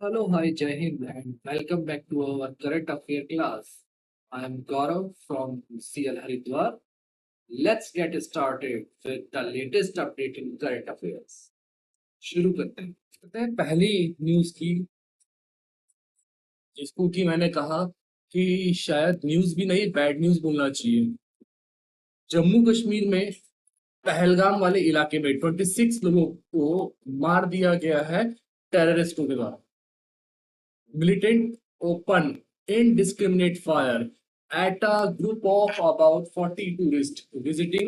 Hello, hi, Jai Hind, and welcome back to our current affair class. I am Gaurav from CL Haridwar. Let's get started with the latest update in current affairs. शुरू करते हैं पहली news की, जिसको कि मैंने कहा कि शायद न्यूज भी नहीं बैड न्यूज बोलना चाहिए। जम्मू कश्मीर में पहलगाम वाले इलाके में 26 लोगों को मार दिया गया है टेररिस्टों के द्वारा। Militant opened indiscriminate fire at a group of about 40 tourists visiting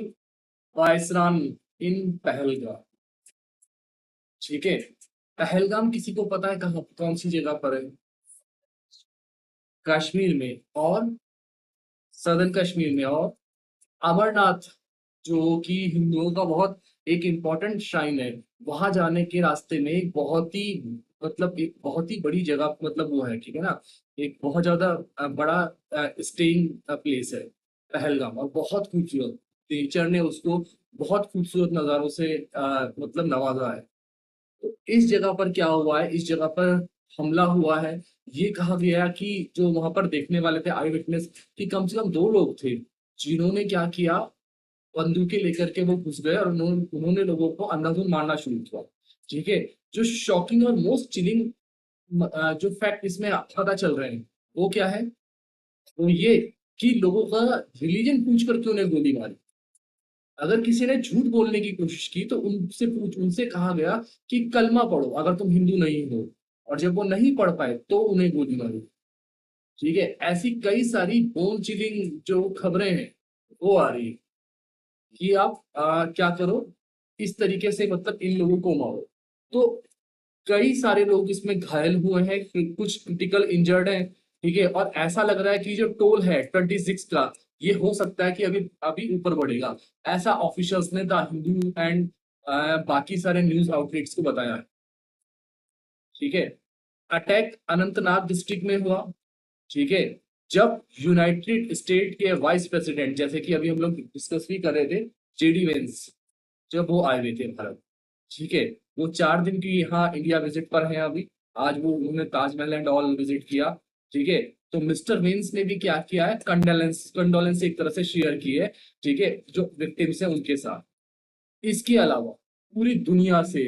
वायसरान इन पहलगाम। ठीक है, पहलगाम किसी को पता है कहाँ कौन सी जगह पर है? कश्मीर में, और सदर्न कश्मीर में। और अमरनाथ, जो कि हिंदुओं का बहुत एक इम्पोर्टेंट श्राइन है, वहां जाने के रास्ते में एक बहुत ही एक बहुत ही बड़ी जगह वो है, ठीक है ना। एक बहुत ज्यादा बड़ा स्टेइंग प्लेस है पहलगाम, और बहुत खूबसूरत। नेचर ने उसको बहुत खूबसूरत नज़ारों से नवाजा है। तो इस जगह पर क्या हुआ है, इस जगह पर हमला हुआ है। ये कहा गया कि जो वहां पर देखने वाले थे आई विटनेस, कि कम से कम 2 लोग थे जिन्होंने क्या किया, बंदूकें लेकर के वो घुस गए और उन्होंने लोगों को अंधाधुंध मारना शुरू किया। ठीक है, जो शॉकिंग और मोस्ट चिलिंग जो फैक्ट इसमें पता चल रहे हैं वो क्या है, वो ये कि लोगों का रिलीजन पूछ कर क्यों उन्हें गोली मारी। अगर किसी ने झूठ बोलने की कोशिश की तो उनसे कहा गया कि कलमा पढ़ो अगर तुम हिंदू नहीं हो, और जब वो नहीं पढ़ पाए तो उन्हें गोली मारी। ठीक है, ऐसी कई सारी बोन चिलिंग जो खबरें हैं वो आ रही है कि आप क्या करो, इस तरीके से इन लोगों को मारो। तो कई सारे लोग इसमें घायल हुए हैं, कुछ क्रिटिकल इंजर्ड हैं। ठीक है, और ऐसा लग रहा है कि जो टोल है 26 का, ये हो सकता है कि अभी अभी ऊपर बढ़ेगा। ऐसा ऑफिशियल्स ने द हिंदू एंड बाकी सारे न्यूज आउटलेट्स को बताया है। ठीक है, अटैक अनंतनाग डिस्ट्रिक्ट में हुआ। ठीक है, जब यूनाइटेड स्टेट के वाइस प्रेसिडेंट, जैसे कि अभी हम लोग डिस्कस भी कर रहे थे, जेडी वेंस, जब वो आए हुए थे भारत। ठीक है, वो 4 दिन की यहाँ इंडिया विजिट पर हैं अभी। आज वो उन्होंने ताजमहल एंड ऑल विजिट किया। ठीक है, तो मिस्टर विंस ने भी क्या किया है, कंडोलेंस कंडोलेंस एक तरह से शेयर की है। ठीक है, जो विक्टिम्स है उनके साथ। इसके अलावा पूरी दुनिया से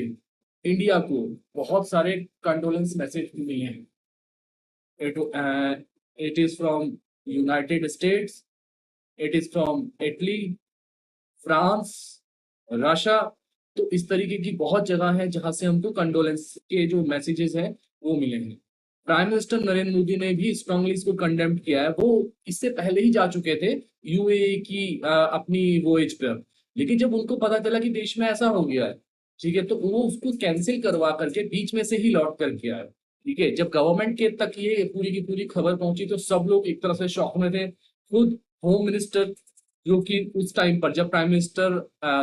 इंडिया को बहुत सारे कंडोलेंस मैसेज मिले हैं। It is from United states, it is from Italy, France, Russia. तो इस तरीके की बहुत जगह है जहां से हमको कंडोलेंस के जो मैसेजेस हैं वो मिले हैं। प्राइम मिनिस्टर नरेंद्र मोदी ने भी स्ट्रांगली इसको कंडेम किया है। वो इससे पहले ही जा चुके थे यूएई की अपनी वोएज पर, लेकिन जब उनको पता चला कि देश में ऐसा हो गया है, ठीक है, तो वो उसको कैंसिल करवा करके बीच में से ही लौट कर किया है। ठीक है, जब गवर्नमेंट के तक ये पूरी की पूरी खबर पहुंची तो सब लोग एक तरह से शॉक में थे। खुद होम मिनिस्टर, जो कि उस टाइम पर जब प्राइम मिनिस्टर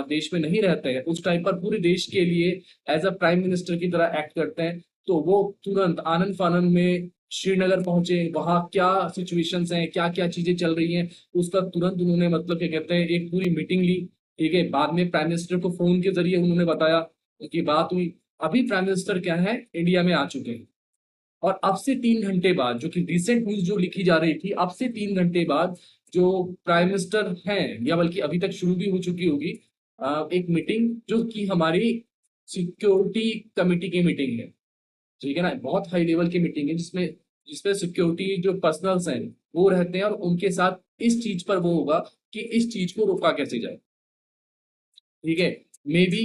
देश में नहीं रहते हैं, उस टाइम पर पूरे देश के लिए एज अ प्राइम मिनिस्टर की तरह एक्ट करते हैं, तो वो तुरंत आनंद फानंद में श्रीनगर पहुंचे। वहां क्या सिचुएशंस हैं, क्या क्या चीजें चल रही हैं, उसका तुरंत उन्होंने क्या कहते हैं, एक पूरी मीटिंग ली। ठीक है, बाद में प्राइम मिनिस्टर को फोन के जरिए उन्होंने बताया, उनकी बात हुई। अभी प्राइम मिनिस्टर क्या है, इंडिया में आ चुके हैं। और अब से 3 घंटे बाद, जो कि रिसेंट न्यूज जो लिखी जा रही थी, अब से 3 घंटे बाद जो प्राइम मिनिस्टर हैं, या बल्कि अभी तक शुरू भी हो चुकी होगी एक मीटिंग, जो कि हमारी सिक्योरिटी कमेटी की मीटिंग है। ठीक है ना, बहुत हाई लेवल की मीटिंग है, जिसमें जिसमें सिक्योरिटी जो पर्सनल्स हैं वो रहते हैं, और उनके साथ इस चीज पर वो होगा कि इस चीज को रोका कैसे जाए। ठीक है, may be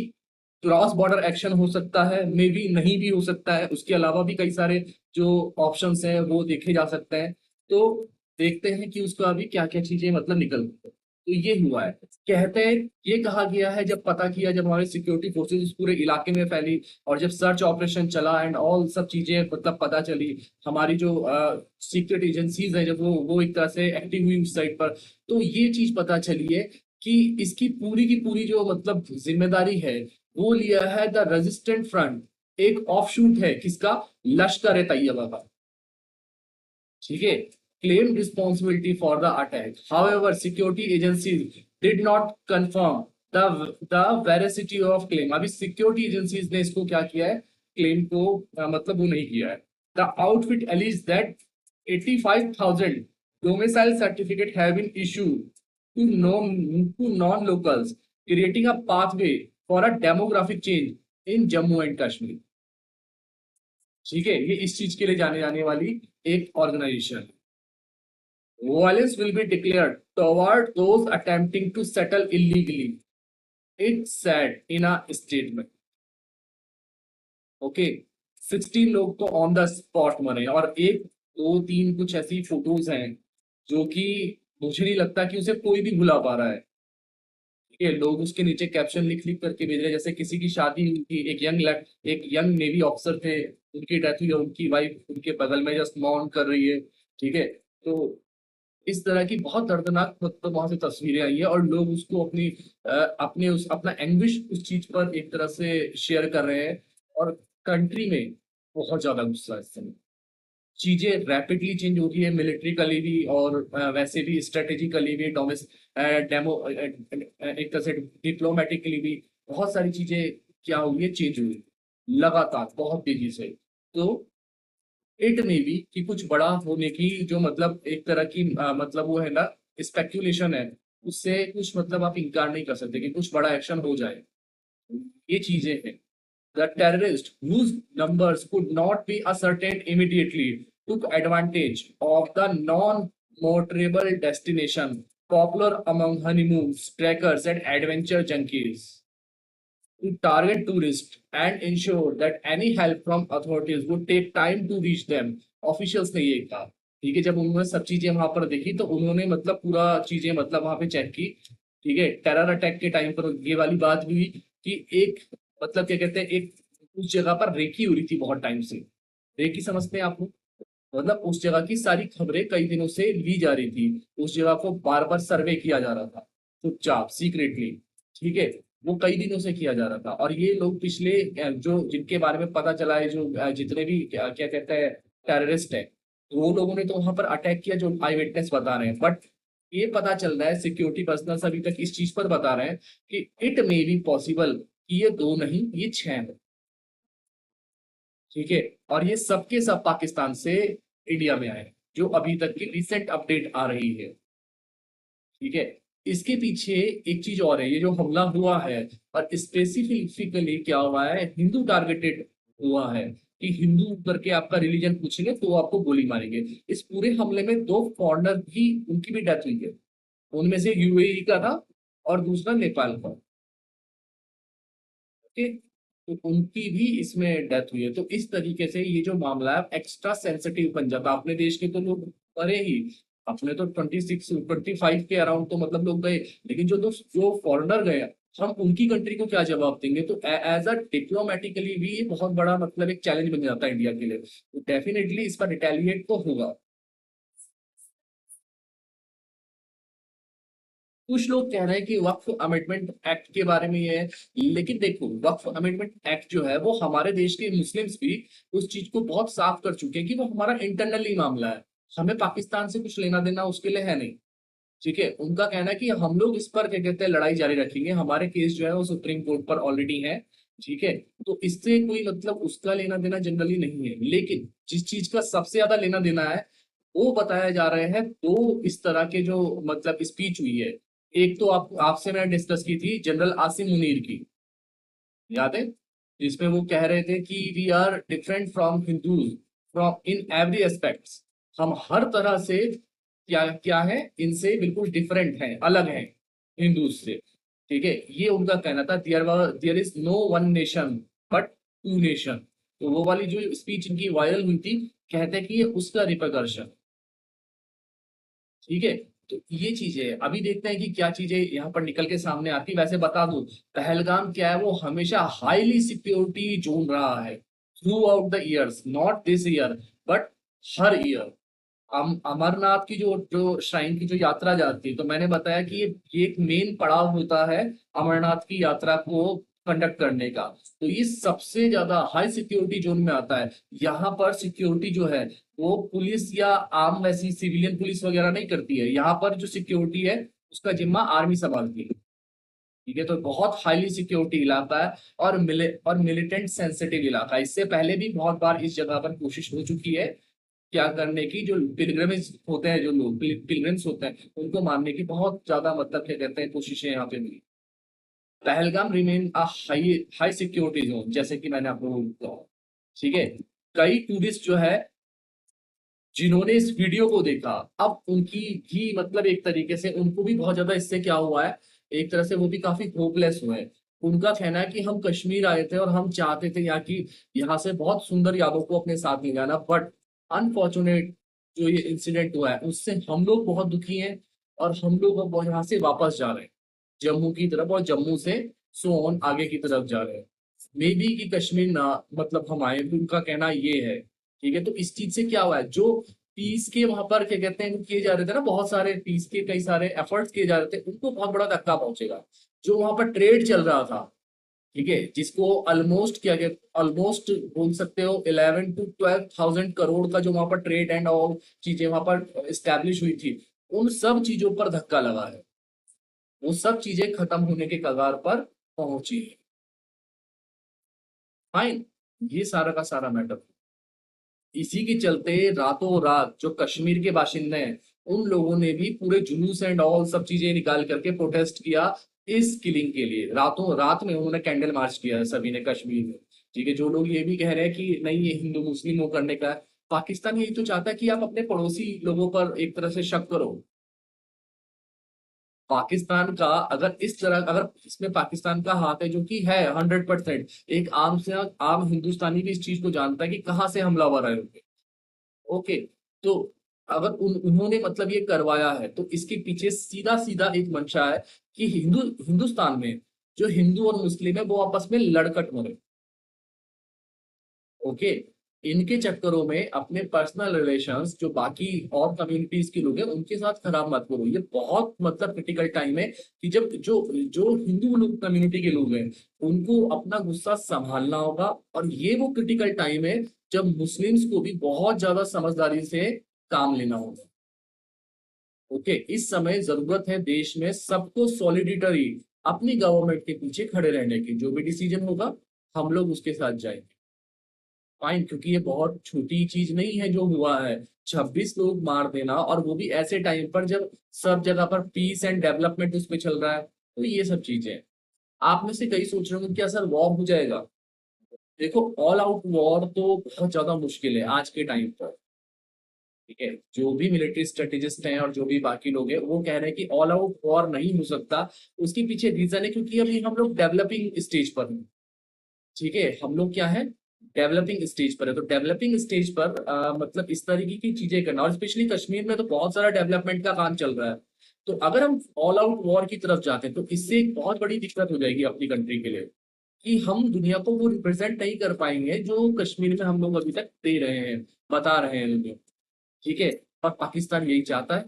cross border action हो सकता है, मे बी नहीं भी हो सकता है। उसके अलावा भी कई सारे जो ऑप्शंस हैं वो देखे जा सकते हैं। तो देखते हैं कि उसका अभी क्या क्या चीजें निकलती है। तो ये हुआ है, कहते हैं, ये कहा गया है, जब पता किया, जब हमारे सिक्योरिटी फोर्सेस उस पूरे इलाके में फैली, और जब सर्च ऑपरेशन चला एंड ऑल सब चीजें पता चली, हमारी जो सीक्रेट एजेंसीज है जब वो एक तरह से एक्टिव हुई उस साइड पर, तो ये चीज पता चली है कि इसकी पूरी की पूरी जो जिम्मेदारी है वो लिया है द रेजिस्टेंट फ्रंट। एक ऑफशूट है किसका, लश्कर ए तैयबा का। ठीक है, claimed responsibility for the attack. However, security agencies did not confirm the veracity of claim, अभी सिक्योरिटी एजेंसीज ने इसको क्या किया है, क्लेम को मतलब वो नहीं किया है। The outfit alleges that 85,000 domicile certificate have been issued to non-locals, creating a pathway for a demographic change in Jammu and Kashmir। ठीक है, ये इस चीज के लिए जाने जाने वाली एक organisation. Violence will be declared toward those attempting to settle illegally, it said in a statement। Okay, 16 लोग तो ऑन द स्पॉट मरे, और एक दो तीन कुछ ऐसी फोटोज हैं जो कि मुझे नहीं लगता कि उसे कोई भी भुला पा रहा है। ठीक है, लोग उसके नीचे कैप्शन लिख लिख करके भेज रहे हैं, जैसे किसी की शादी हुई थी, एक यंग नेवी ऑफिसर थे, उनकी डेथ हुई और उनकी वाइफ उनके बगल में जस्ट मौन कर रही है। ठीक है, तो इस तरह की बहुत दर्दनाक मतलब वहां से तस्वीरें आई है, और लोग उसको अपना एंग्विश उस चीज पर एक तरह से शेयर कर रहे हैं। और कंट्री में बहुत ज्यादा गुस्सा है इस समय। चीजें रैपिडली चेंज हो रही है, मिलिट्रिकली भी और वैसे भी स्ट्रेटेजिकली भी, डेमो एक तरह से डिप्लोमेटिकली भी बहुत सारी चीजें क्या हो रही है, चेंज हो रही है लगातार बहुत तेजी से। तो इट में भी कि कुछ बड़ा होने की जो मतलब एक तरह की मतलब वो है ना, स्पेक्यूलेशन है, उससे कुछ मतलब आप इनकार नहीं कर सकते कि कुछ बड़ा एक्शन हो जाए। ये चीजें हैं। The terrorists, whose numbers could not be ascertained immediately, took advantage of the non-motorable destination popular among honeymoons, trekkers, and adventure junkies to target tourists and ensure that any help from authorities would take time to reach them। Officials ने ये कहा। ठीक है, जब उन्होंने सब चीजें वहां पर देखी तो उन्होंने मतलब पूरा चीजें मतलब वहां पे चेक की। ठीक है, टेरर अटैक के टाइम पर ये वाली बात भी हुई कि एक मतलब क्या कहते हैं, एक उस जगह पर रेकी हो रही थी बहुत टाइम से। रेकी समझते हैं आप लोग? मतलब उस जगह की सारी खबरें कई दिनों से ली जा रही थी, उस जगह को बार बार सर्वे किया जा रहा था चुपचाप सीक्रेटली। ठीक है, वो कई दिनों से किया जा रहा था, और ये लोग पिछले जो जिनके बारे में पता चला है, जो जितने भी क्या कहते हैं टेररिस्ट है, वो लोगों ने तो वहां पर अटैक किया जो आई विटनेस बता रहे हैं। बट ये पता चल रहा है, सिक्योरिटी पर्सनल अभी तक इस चीज पर बता रहे हैं कि इट मे बी पॉसिबल कि ये दो नहीं, ये 6 है। ठीक है, और ये सबके सब पाकिस्तान से इंडिया में आए, जो अभी तक की रिसेंट अपडेट आ रही है। ठीक है, इसके पीछे एक चीज और है, ये जो हमला हुआ है और स्पेसिफिकली क्या हुआ है, हिंदू टारगेटेड हुआ है कि हिंदू करके आपका रिलीजन पूछेंगे तो वो आपको गोली मारेंगे। इस पूरे हमले में 2 फॉरेनर भी, उनकी भी डेथ हुई है। उनमें से यूएई का था और दूसरा नेपाल का। ठीक, तो उनकी भी इसमें डेथ हुई है। तो इस तरीके से ये जो मामला है एक्स्ट्रा सेंसिटिव बन जाता है। अपने देश के तो लोग मरे ही, अपने तो 26-25 के अराउंड तो मतलब लोग गए, लेकिन जो फॉरेनर गए, हम उनकी कंट्री को क्या जवाब देंगे? तो एज अ डिप्लोमेटिकली भी ये बहुत बड़ा मतलब एक चैलेंज बन जाता है इंडिया के लिए। तो डेफिनेटली इसका रिटेलिएट तो होगा। कुछ लोग कह रहे हैं कि वक्फ अमेंडमेंट एक्ट के बारे में ये है, लेकिन देखो वक्फ अमेंडमेंट एक्ट जो है वो हमारे देश के मुस्लिम्स भी उस चीज को बहुत साफ कर चुके हैं कि वो हमारा इंटरनली मामला है, हमें पाकिस्तान से कुछ लेना देना उसके लिए है नहीं। ठीक है, उनका कहना है कि हम लोग इस पर क्या कहते हैं लड़ाई जारी रखेंगे, हमारे केस जो है वो सुप्रीम कोर्ट पर ऑलरेडी है। ठीक है, तो इससे कोई मतलब उसका लेना देना जनरली नहीं है, लेकिन जिस चीज का सबसे ज्यादा लेना देना है वो बताया जा रहे हैं। दो इस तरह के जो मतलब स्पीच हुई है, एक तो आपसे मैंने डिस्कस की थी जनरल आसिम मुनीर की, याद है? जिसमें वो कह रहे थे कि we are different from Hindus from in every aspects. हम हर तरह से क्या क्या है, इनसे बिल्कुल डिफरेंट हैं, अलग हैं हिंदूज से। ठीक है, ये उनका कहना था, there is no one nation but two nation. तो वो वाली जो स्पीच इनकी वायरल हुई थी, कहते हैं कि ये उसका रिपरकर्शन। ठीक है, तो ये चीजें है, अभी देखते हैं कि क्या चीजें यहाँ पर निकल के सामने आती। वैसे बता दूं, पहलगाम क्या है, वो हमेशा हाईली सिक्योरिटी जोन रहा है throughout the years, not this year but हर ईयर। अमरनाथ की जो जो श्राइन की जो यात्रा जाती है, तो मैंने बताया कि ये एक मेन पड़ाव होता है अमरनाथ की यात्रा को कंडक्ट करने का। तो ये सबसे ज्यादा हाई सिक्योरिटी जोन में आता है। यहाँ पर सिक्योरिटी जो है वो पुलिस या आम वैसी सिविलियन पुलिस वगैरह नहीं करती है, यहाँ पर जो सिक्योरिटी है उसका जिम्मा आर्मी संभालती है। ठीक है, तो बहुत हाईली सिक्योरिटी इलाका है और मिलिटेंट सेंसिटिव इलाका है। इससे पहले भी बहुत बार इस जगह पर कोशिश हो चुकी है क्या करने की, जो पिलग्रिम्स होते हैं, जो लोग पिलग्रिम्स होते हैं उनको मारने की बहुत ज्यादा मतलब क्या कहते हैं कोशिशें यहाँ पे हुई। Pahalgam remain a high high security zone, जैसे कि मैंने आपको बोला। ठीक है, कई टूरिस्ट जो है जिन्होंने इस वीडियो को देखा, अब उनकी भी मतलब एक तरीके से उनको भी बहुत ज्यादा इससे क्या हुआ है, एक तरह से वो भी काफी होपलेस हुए हैं। उनका कहना है कि हम कश्मीर आए थे और हम चाहते थे यहाँ से बहुत सुंदर यादों को अपने साथ ले जाना, बट अनफॉर्चुनेट जो ये इंसिडेंट हुआ है उससे हम लोग बहुत दुखी हैं और हम लोग अब यहाँ से वापस जा रहे हैं जम्मू की तरफ, और जम्मू से सो ऑन आगे की तरफ जा रहे हैं। मे बी कि कश्मीर ना मतलब हम आए, तो उनका कहना ये है। ठीक है, तो इस चीज से क्या हुआ है, जो पीस के वहां पर क्या कहते हैं किए जा रहे थे ना, बहुत सारे पीस के कई सारे एफर्ट्स किए जा रहे थे, उनको बहुत बड़ा धक्का पहुंचेगा। जो वहां पर ट्रेड चल रहा था, ठीक है, जिसको ऑलमोस्ट क्या कहते ऑलमोस्ट बोल सकते हो 11 to 12,000 करोड़ का जो वहां पर ट्रेड एंड ऑल चीजें वहां पर स्टैब्लिश हुई थी, उन सब चीजों पर धक्का लगा है। वो सब चीजें खत्म होने के कगार पर पहुंची है। फाइन, ये सारा का सारा मैटर। इसी के चलते रातों रात जो कश्मीर के बाशिंदे हैं उन लोगों ने भी पूरे जुलूस एंड ऑल सब चीजें निकाल करके प्रोटेस्ट किया इस किलिंग के लिए। रातों रात में उन्होंने कैंडल मार्च किया है सभी ने कश्मीर में। ठीक है, जो लोग ये भी कह रहे हैं कि नहीं ये हिंदू मुस्लिम वो करने का है, पाकिस्तान यही तो चाहता है कि आप अपने पड़ोसी लोगों पर एक तरह से शक करो। पाकिस्तान का अगर इस तरह अगर इसमें पाकिस्तान का हाथ है, जो कि है 100%, एक आम से आम हिंदुस्तानी भी इस चीज को जानता है कि कहाँ से हमलावर आए होंगे। ओके, तो अगर उन्होंने मतलब ये करवाया है तो इसके पीछे सीधा सीधा एक मंशा है कि हिंदुस्तान में जो हिंदू और मुस्लिम है वो आपस में लड़कट मरे। ओके, इनके चक्करों में अपने पर्सनल रिलेशंस जो बाकी और कम्युनिटीज के लोग हैं उनके साथ खराब मत करो। ये बहुत मतलब क्रिटिकल टाइम है कि जब जो जो हिंदू लोग कम्युनिटी के लोग हैं उनको अपना गुस्सा संभालना होगा, और ये वो क्रिटिकल टाइम है जब मुस्लिम्स को भी बहुत ज्यादा समझदारी से काम लेना होगा। ओके, इस समय जरूरत है देश में सबको सॉलिडिटरी अपनी गवर्नमेंट के पीछे खड़े रहने की, जो भी डिसीजन होगा हम लोग उसके साथ जाएंगे। फाइन, क्योंकि ये बहुत छोटी चीज नहीं है जो हुआ है। 26 लोग मार देना, और वो भी ऐसे टाइम पर जब सब जगह पर पीस एंड डेवलपमेंट उस पर चल रहा है, तो ये सब चीजें आप में से कई सोच रहे होंगे क्या सर वॉर हो जाएगा। देखो, ऑल आउट वॉर तो बहुत ज्यादा मुश्किल है आज के टाइम पर। ठीक है, जो भी मिलिट्री स्ट्रेटेजिस्ट हैं और जो भी बाकी लोग हैं वो कह रहे हैं कि ऑल आउट वॉर नहीं हो सकता। उसके पीछे रीजन है क्योंकि अभी हम लोग डेवलपिंग स्टेज पर हैं। ठीक है, हम लोग क्या है, डेवलपिंग स्टेज पर है। तो डेवलपिंग स्टेज पर मतलब इस तरीके की चीजें करना, और स्पेशली कश्मीर में तो बहुत सारा डेवलपमेंट का काम चल रहा है। तो अगर हम ऑल आउट वॉर की तरफ जाते हैं तो इससे एक बहुत बड़ी दिक्कत हो जाएगी अपनी कंट्री के लिए, कि हम दुनिया को वो रिप्रेजेंट नहीं कर पाएंगे जो कश्मीर में हम लोग अभी तक दे रहे हैं, बता रहे हैं दुनिया। ठीक है, और पाकिस्तान यही चाहता है।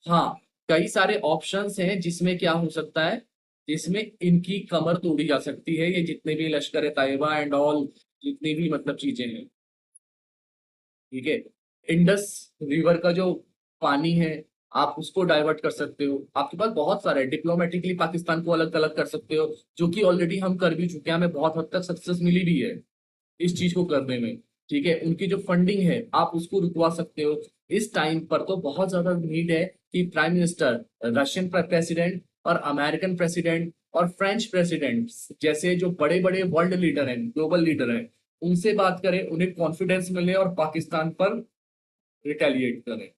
हाँ, कई सारे ऑप्शंस हैं जिसमें क्या हो सकता है, जिसमें इनकी कमर तोड़ी जा सकती है, ये जितने भी लश्कर तैयबा एंड ऑल जितनी भी मतलब चीजें हैं। ठीक है, इंडस रिवर का जो पानी है आप उसको डाइवर्ट कर सकते हो, आपके पास बहुत सारे डिप्लोमेटिकली पाकिस्तान को अलग अलग कर सकते हो, जो कि ऑलरेडी हम कर भी चुके हैं, हमें बहुत हद तक सक्सेस मिली भी है इस चीज को करने में। ठीक है, उनकी जो फंडिंग है आप उसको रुकवा सकते हो। इस टाइम पर तो बहुत ज्यादा नीड है कि प्राइम मिनिस्टर, रशियन प्रेसिडेंट और अमेरिकन प्रेसिडेंट और फ्रेंच प्रेसिडेंट जैसे जो बड़े बड़े वर्ल्ड लीडर हैं, ग्लोबल लीडर हैं, उनसे बात करें, उन्हें कॉन्फिडेंस मिले और पाकिस्तान पर रिटेलिएट करें।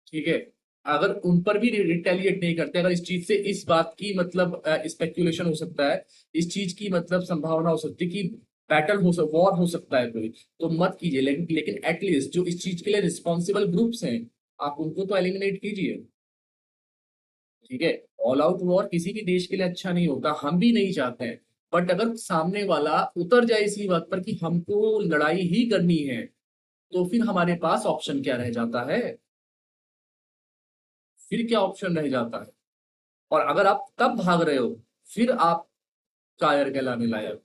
ठीक है, अगर उन पर भी रिटेलिएट नहीं करते, अगर इस चीज से इस बात की मतलब स्पेक्यूलेशन हो सकता है, इस चीज की मतलब संभावना हो सकती है कि बैटल हो सक वॉर हो सकता है कोई, तो मत कीजिए। लेकिन एटलीस्ट जो इस चीज के लिए रिस्पॉन्सिबल ग्रुप्स हैं आप उनको तो एलिमिनेट कीजिए। ठीक है, ऑल आउट वॉर किसी भी देश के लिए अच्छा नहीं होता, हम भी नहीं चाहते हैं। बट अगर सामने वाला उतर जाए इसी बात पर कि हमको लड़ाई ही करनी है, तो फिर हमारे पास ऑप्शन क्या रह जाता है, फिर क्या ऑप्शन रह जाता है। और अगर आप तब भाग रहे हो फिर आप कायर कहलाने लायक।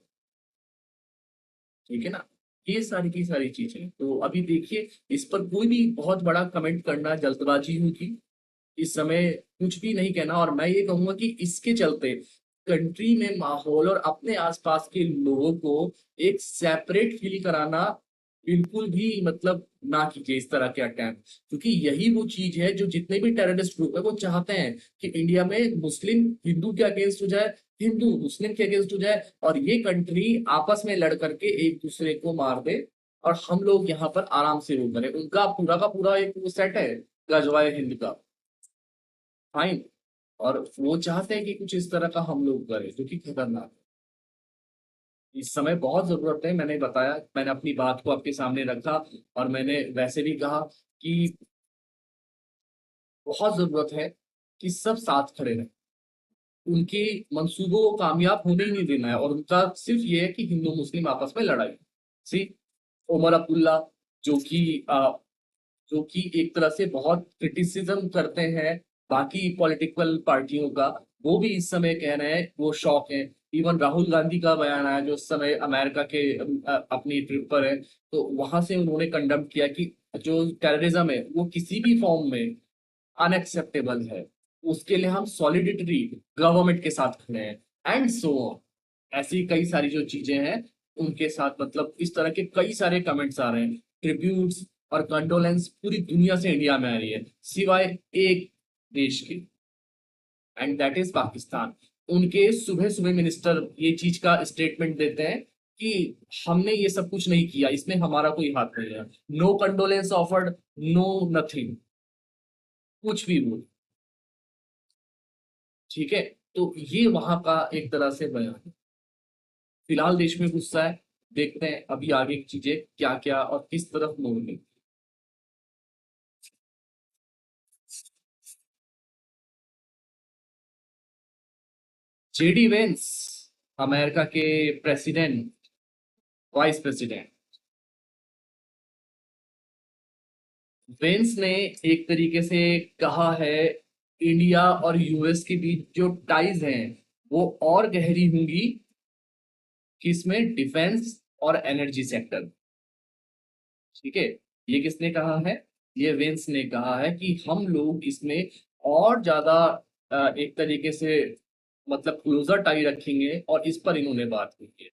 ठीक है ना, ये सारी की सारी चीजें तो अभी देखिए, इस पर कोई भी बहुत बड़ा कमेंट करना जल्दबाजी होगी। इस समय कुछ भी नहीं कहना। और मैं ये कहूंगा कि इसके चलते कंट्री में माहौल और अपने आसपास के लोगों को एक सेपरेट फील कराना बिल्कुल भी मतलब ना कीजिए इस तरह के अटैम्प्ट, क्योंकि यही वो चीज है जो जितने भी टेररिस्ट ग्रुप है वो चाहते हैं कि इंडिया में मुस्लिम हिंदू के अगेंस्ट हो जाए, हिंदू मुस्लिम के अगेंस्ट हो जाए, और ये कंट्री आपस में लड़ करके एक दूसरे को मार दे, और हम लोग यहाँ पर आराम से रूल करें। उनका पूरा का पूरा एक वो सेट है गजवाए हिंद का, फाइन। और वो चाहते हैं कि कुछ इस तरह का हम लोग करें जो कि खतरनाक है। इस समय बहुत जरूरत है, मैंने बताया, मैंने अपनी बात को आपके सामने रखा, और मैंने वैसे भी कहा कि बहुत जरूरत है कि सब साथ खड़े रहें, उनके मंसूबों को कामयाब होने ही नहीं देना है, और उनका सिर्फ ये है कि हिंदू मुस्लिम आपस में लड़ाई। सी उमर अब्दुल्ला, जो कि जो कि एक तरह से बहुत क्रिटिसिज्म करते हैं बाकी पॉलिटिकल पार्टियों का, वो भी इस समय कह रहे हैं वो शौक है। इवन राहुल गांधी का बयान आया जो इस समय अमेरिका के अपनी ट्रिप पर है, तो वहां से उन्होंने कंडम किया कि जो टेररिज्म है वो किसी भी फॉर्म में अनएक्सेप्टेबल है, उसके लिए हम सॉलिडिटरी गवर्नमेंट के साथ खड़े हैं एंड सो ऐसी कई सारी जो चीजें हैं उनके साथ, मतलब इस तरह के कई सारे कमेंट्स आ रहे हैं, ट्रिब्यूट्स और कंडोलेंस पूरी दुनिया से इंडिया में आ रही है सिवाय एक देश के, एंड दैट इज पाकिस्तान। उनके सुबह सुबह मिनिस्टर ये चीज का स्टेटमेंट देते हैं कि हमने ये सब कुछ नहीं किया, इसमें हमारा कोई हाथ नहीं है, no condolence offered, no nothing, कुछ भी बोल, ठीक है। तो ये वहां का एक तरह से बयान है। फिलहाल देश में गुस्सा है, देखते हैं अभी आगे की चीजें क्या क्या और किस तरफ मोड़ेंगे। जेडी वेंस, अमेरिका के प्रेसिडेंट, वाइस प्रेसिडेंट, वेंस ने एक तरीके से कहा है इंडिया और यूएस के बीच जो टाइज हैं वो और गहरी होंगी, किसमें, डिफेंस और एनर्जी सेक्टर, ठीक है। ये किसने कहा है, ये वेंस ने कहा है कि हम लोग इसमें और ज्यादा एक तरीके से मतलब क्लोजर टाई रखेंगे, और इस पर इन्होंने बात की है।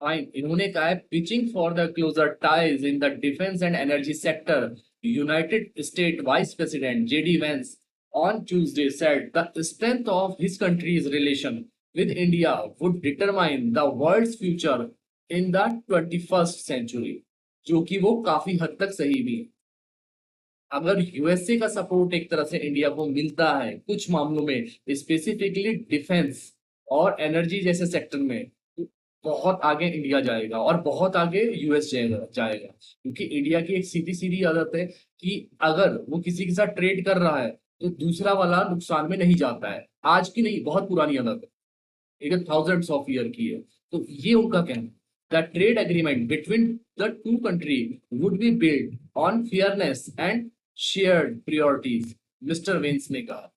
फाइन, इन्होंने कहा है pitching for the closer ties in the defence and energy sector, United State vice president JD Vance on Tuesday said the strength of his country's relation with India would determine the world's future in the 21st century, जो कि वो काफी हद तक सही भी है। अगर यूएसए का सपोर्ट एक तरह से इंडिया को मिलता है कुछ मामलों में, स्पेसिफिकली डिफेंस और एनर्जी जैसे सेक्टर में, तो बहुत आगे इंडिया जाएगा और बहुत आगे यूएस जाएगा, क्योंकि इंडिया की एक सीधी सीधी आदत है कि अगर वो किसी के साथ ट्रेड कर रहा है तो दूसरा वाला नुकसान में नहीं जाता है। आज की नहीं, बहुत पुरानी आदत है, एक थाउजेंड्स ऑफ ईयर की है। तो ये उनका कहना है, the trade agreement between the two country would be build on fairness and shared priorities, mister Vance ने कहा।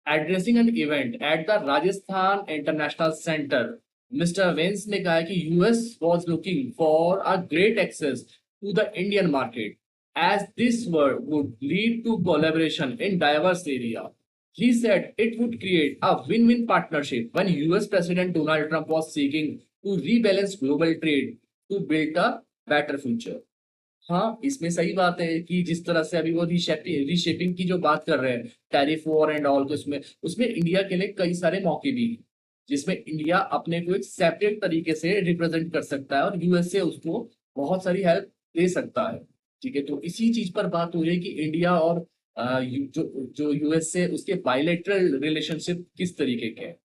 Addressing an event at the Rajasthan International Centre, mister Vance ने कहा कि US was looking for a great access to the Indian market as this would lead to collaboration in diverse area. He said it would create a win-win partnership when US President Donald Trump was seeking to rebalance global trade to build a better future. हाँ, इसमें सही बात है कि जिस तरह से अभी वो रीशेपिंग की जो बात कर रहे हैं, टैरिफ वॉर एंड ऑल, उसमें उसमें इंडिया के लिए कई सारे मौके भी हैं, जिसमें इंडिया अपने को एक सेपरेट तरीके से रिप्रेजेंट कर सकता है और यूएसए उसको बहुत सारी हेल्प दे सकता है, ठीक है। तो इसी चीज पर बात हो रही है कि इंडिया और जो जो यूएसए उसके बायलैटरल रिलेशनशिप किस तरीके के हैं।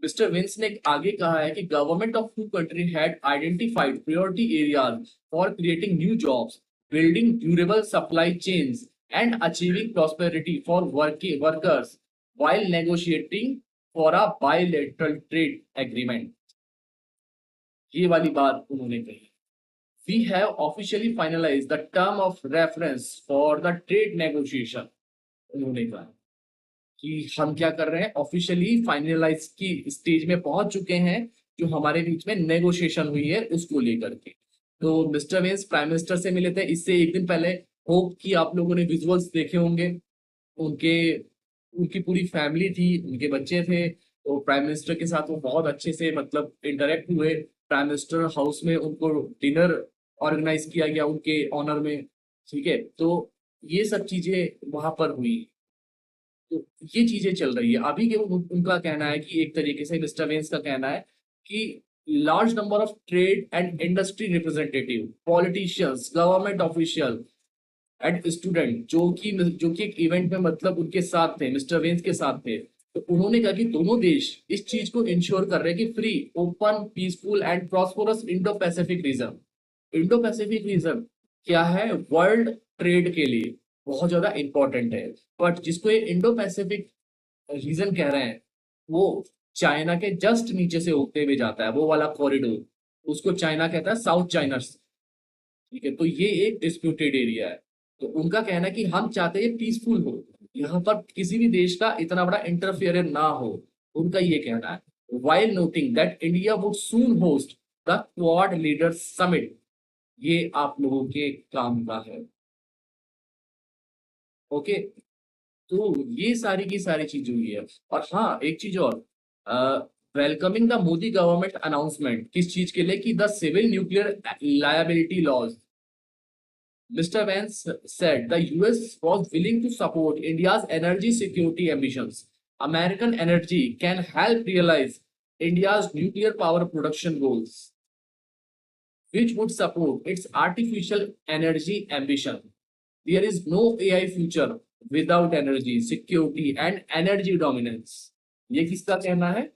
मिस्टर विंस ने आगे कहा है कि government of two country had identified priority areas for creating new jobs, building durable supply chains, and achieving prosperity for workers while negotiating for a bilateral trade agreement. ये वाली बात उन्होंने कही। We have officially finalized the term of reference for the trade negotiation. उन्होंने कहा कि हम क्या कर रहे हैं, ऑफिशियली फाइनलाइज की स्टेज में पहुंच चुके हैं, जो हमारे बीच में नेगोशिएशन हुई है उसको लेकर के। तो मिस्टर वेंस प्राइम मिनिस्टर से मिले थे इससे एक दिन पहले, होप कि आप लोगों ने विजुअल्स देखे होंगे। उनके उनकी पूरी फैमिली थी, उनके बच्चे थे, तो प्राइम मिनिस्टर के साथ वो बहुत अच्छे से मतलब इंटरेक्ट हुए। प्राइम मिनिस्टर हाउस में उनको डिनर ऑर्गेनाइज किया गया उनके ऑनर में। ठीक है, तो ये सब चीजें वहां पर हुई। तो ये चीजें चल रही है अभी के। उनका कहना है कि एक तरीके से मिस्टर वेंस का कहना है कि large number of trade and industry representative, politicians, government official and student जो कि एक इवेंट में मतलब उनके साथ थे, मिस्टर वेंस के साथ थे। तो उन्होंने कहा कि दोनों देश इस चीज को इंश्योर कर रहे हैं कि free, open, peaceful and prosperous Indo Pacific region. Indo Pacific region क्या है? वर्ल्ड ट्रेड के लिए बहुत ज्यादा इंपॉर्टेंट है। बट जिसको ये इंडो पैसिफिक रीजन कह रहे हैं, वो चाइना के जस्ट नीचे से होते हुए जाता है, वो वाला कॉरिडोर। उसको चाइना कहता है साउथ चाइना। ठीक है, तो ये एक डिस्प्यूटेड एरिया है। तो उनका कहना है कि हम चाहते हैं पीसफुल हो, यहाँ पर किसी भी देश का इतना बड़ा इंटरफेयर ना हो। उनका ये कहना है, while noting that India would soon host the Quad Leaders Summit। ये आप लोगों के काम का है। ओके, तो ये सारी की सारी चीज हुई है। और हाँ, एक चीज और, welcoming the Modi government announcement, किस चीज के लिए? कि the civil nuclear liability laws. Mr. Vance said the US was willing to support India's energy security ambitions. American energy can help realize India's nuclear power production goals, which would support its artificial energy ambition. There is no AI future without energy security and energy dominance. ये किसका कहना है?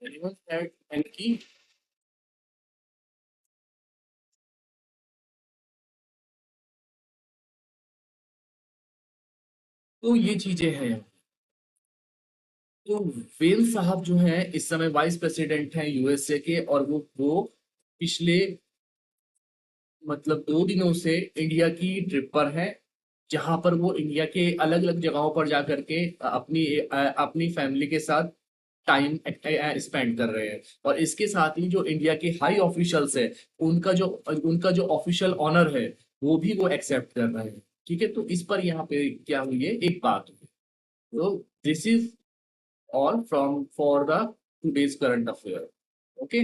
Anyone had any? तो ये चीजें हैं। तो well साहब जो हैं इस समय वाइस प्रेसिडेंट हैं यूएसए के, और वो पिछले मतलब 2 दिनों से इंडिया की ट्रिप पर हैं, जहां पर वो इंडिया के अलग अलग जगहों पर जा करके अपनी फैमिली के साथ टाइम स्पेंड कर रहे हैं। और इसके साथ ही जो इंडिया के हाई ऑफिशियल्स है, उनका जो ऑफिशियल ऑनर है, वो भी वो एक्सेप्ट कर रहे हैं। ठीक है, तो इस पर यहाँ पे क्या हुई है, एक बात हुई। तो this is all from for the today's current affair. Okay.